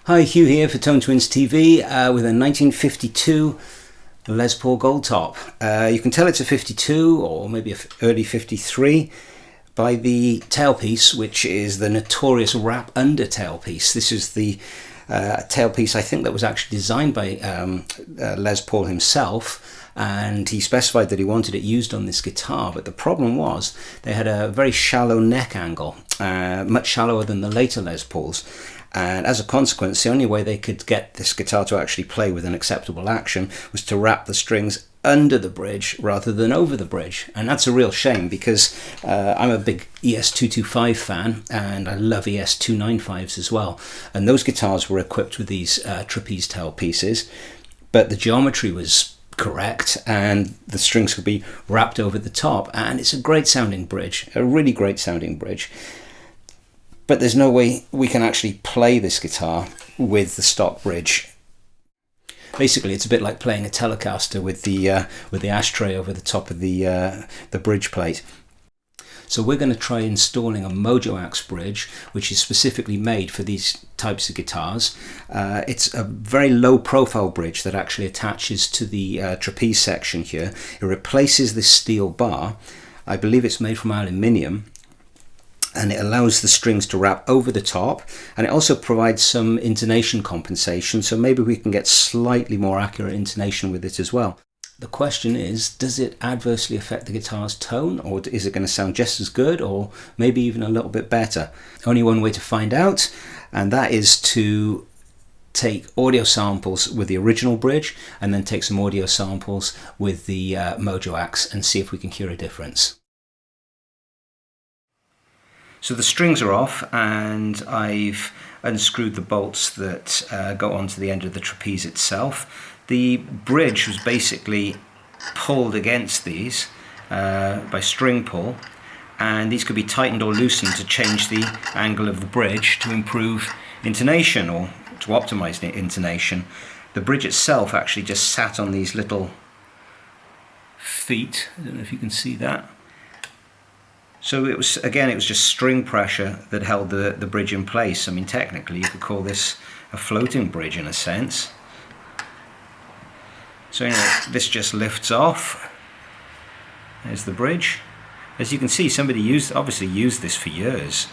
Hi, Hugh here for Tone Twins TV with a 1952 Les Paul Gold Top. You can tell it's a 52 or maybe an early 53 by the tailpiece, which is the notorious wrap under tailpiece. This is the tailpiece I think that was actually designed by Les Paul himself, and he specified that he wanted it used on this guitar, but the problem was they had a very shallow neck angle, much shallower than the later Les Pauls. And as a consequence, the only way they could get this guitar to actually play with an acceptable action was to wrap the strings under the bridge rather than over the bridge. And that's a real shame, because I'm a big ES225 fan and I love ES295s as well. And those guitars were equipped with these trapeze tail pieces, but the geometry was correct and the strings could be wrapped over the top. And it's a great sounding bridge, a really great sounding bridge. But there's no way we can actually play this guitar with the stock bridge. Basically, it's a bit like playing a Telecaster with the ashtray over the top of the bridge plate. So we're going to try installing a MojoAxe bridge, which is specifically made for these types of guitars. It's a very low profile bridge that actually attaches to the trapeze section here. It replaces this steel bar. I believe it's made from aluminium. And it allows the strings to wrap over the top, and it also provides some intonation compensation, so maybe we can get slightly more accurate intonation with it as well. The question is, does it adversely affect the guitar's tone, or is it going to sound just as good, or maybe even a little bit better? Only one way to find out, and that is to take audio samples with the original bridge and then take some audio samples with the MojoAxe and see if we can hear a difference. So the strings are off, and I've unscrewed the bolts that go onto the end of the trapeze itself. The bridge was basically pulled against these by string pull, and these could be tightened or loosened to change the angle of the bridge to improve intonation or to optimize the intonation. The bridge itself actually just sat on these little feet. I don't know if you can see that. So it was just string pressure that held the bridge in place. I mean, technically you could call this a floating bridge in a sense. So anyway, this just lifts off. There's the bridge. As you can see, somebody obviously used this for years.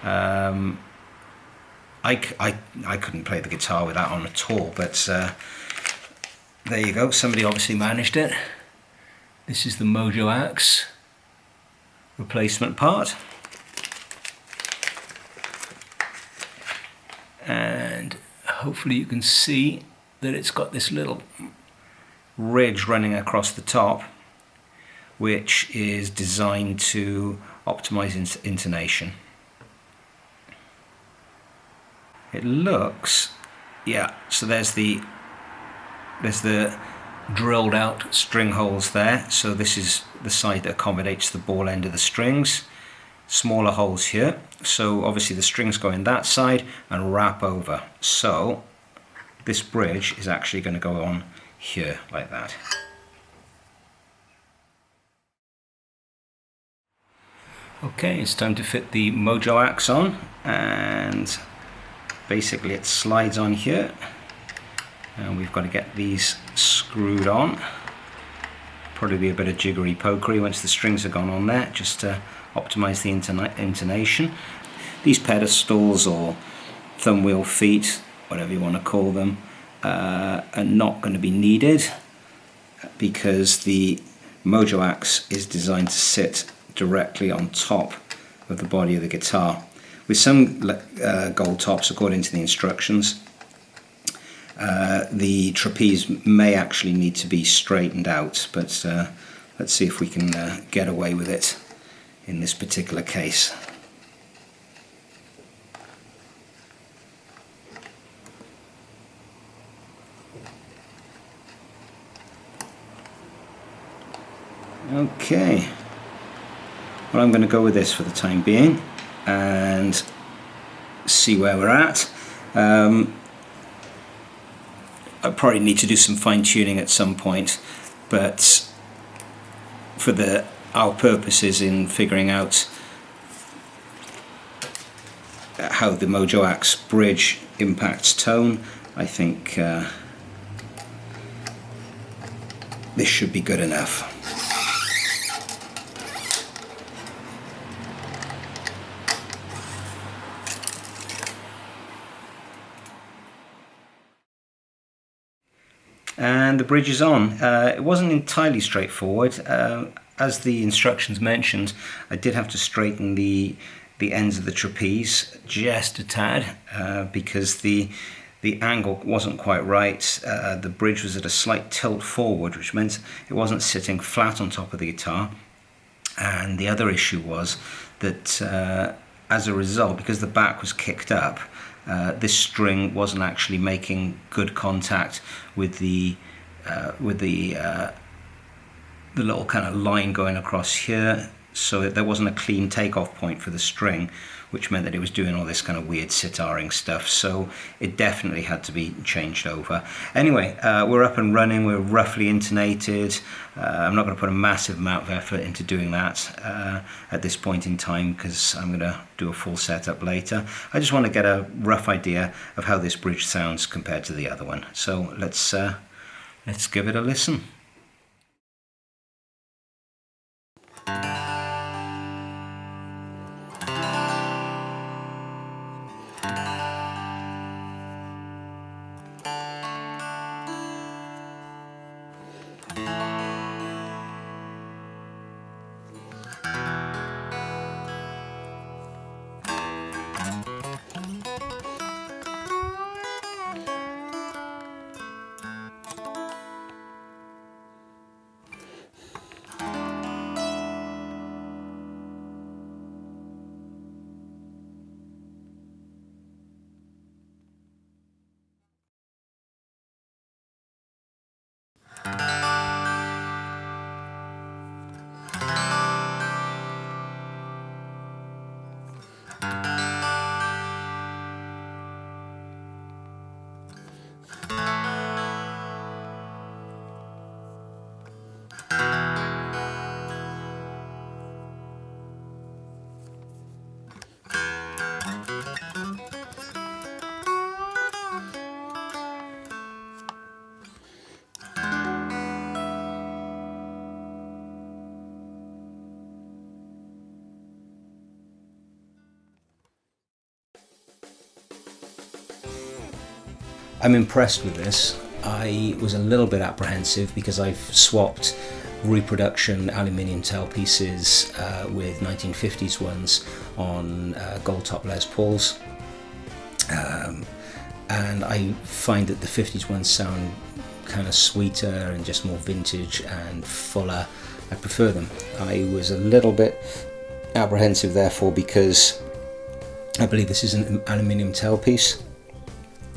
I couldn't play the guitar with that on at all, but there you go, somebody obviously managed it. This is the MojoAxe replacement part, and hopefully you can see that it's got this little ridge running across the top, which is designed to optimize intonation. It looks, yeah, so there's the drilled out string holes there, so this is the side that accommodates the ball end of the strings. Smaller holes here, so obviously the strings go in that side and wrap over, so this bridge is actually going to go on here like that. Okay, it's time to fit the MojoAxe on, and basically it slides on here. And we've got to get these screwed on. Probably be a bit of jiggery pokery once the strings are gone on there, just to optimize the intonation. These pedestals or thumb wheel feet, whatever you want to call them, are not going to be needed because the MojoAxe is designed to sit directly on top of the body of the guitar. With some gold tops, according to the instructions, the trapeze may actually need to be straightened out, but let's see if we can get away with it in this particular case. Okay, well, I'm going to go with this for the time being and see where we're at. I probably need to do some fine-tuning at some point, but for our purposes in figuring out how the MojoAxe bridge impacts tone, I think this should be good enough. And the bridge is on. It wasn't entirely straightforward. As the instructions mentioned, I did have to straighten the ends of the trapeze just a tad because the angle wasn't quite right. The bridge was at a slight tilt forward, which meant it wasn't sitting flat on top of the guitar. And the other issue was that as a result, because the back was kicked up, this string wasn't actually making good contact with the little kind of line going across here, so there wasn't a clean takeoff point for the string, which meant that it was doing all this kind of weird sitaring stuff. So it definitely had to be changed over. Anyway, we're up and running, we're roughly intonated. I'm not going to put a massive amount of effort into doing that at this point in time, because I'm going to do a full setup later. I just want to get a rough idea of how this bridge sounds compared to the other one. So let's give it a listen. I'm impressed with this. I was a little bit apprehensive because I've swapped reproduction aluminium tailpieces with 1950s ones on gold top Les Pauls, and I find that the 50s ones sound kind of sweeter and just more vintage and fuller. I prefer them. I was a little bit apprehensive therefore because I believe this is an aluminium tailpiece.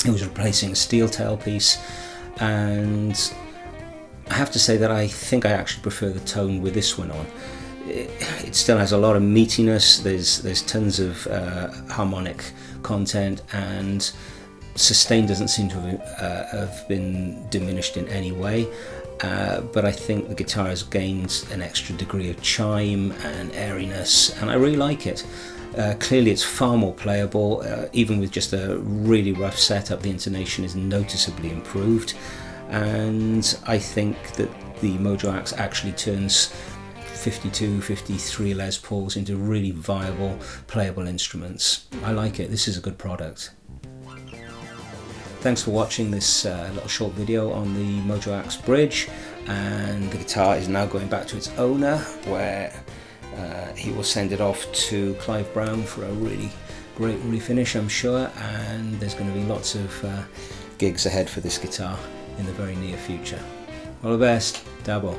It was replacing a steel tailpiece, and I have to say that I think I actually prefer the tone with this one on. It still has a lot of meatiness, there's tons of harmonic content, and sustain doesn't seem to have been diminished in any way, but I think the guitar has gained an extra degree of chime and airiness, and I really like it. Clearly it's far more playable, even with just a really rough setup. The intonation is noticeably improved, and I think that the MojoAxe actually turns 52, 53 Les Pauls into really viable, playable instruments. I like it. This is a good product. Thanks for watching this little short video on the MojoAxe bridge, and the guitar is now going back to its owner, where he will send it off to Clive Brown for a really great refinish, I'm sure, and there's going to be lots of gigs ahead for this guitar in the very near future. All the best, Dabo.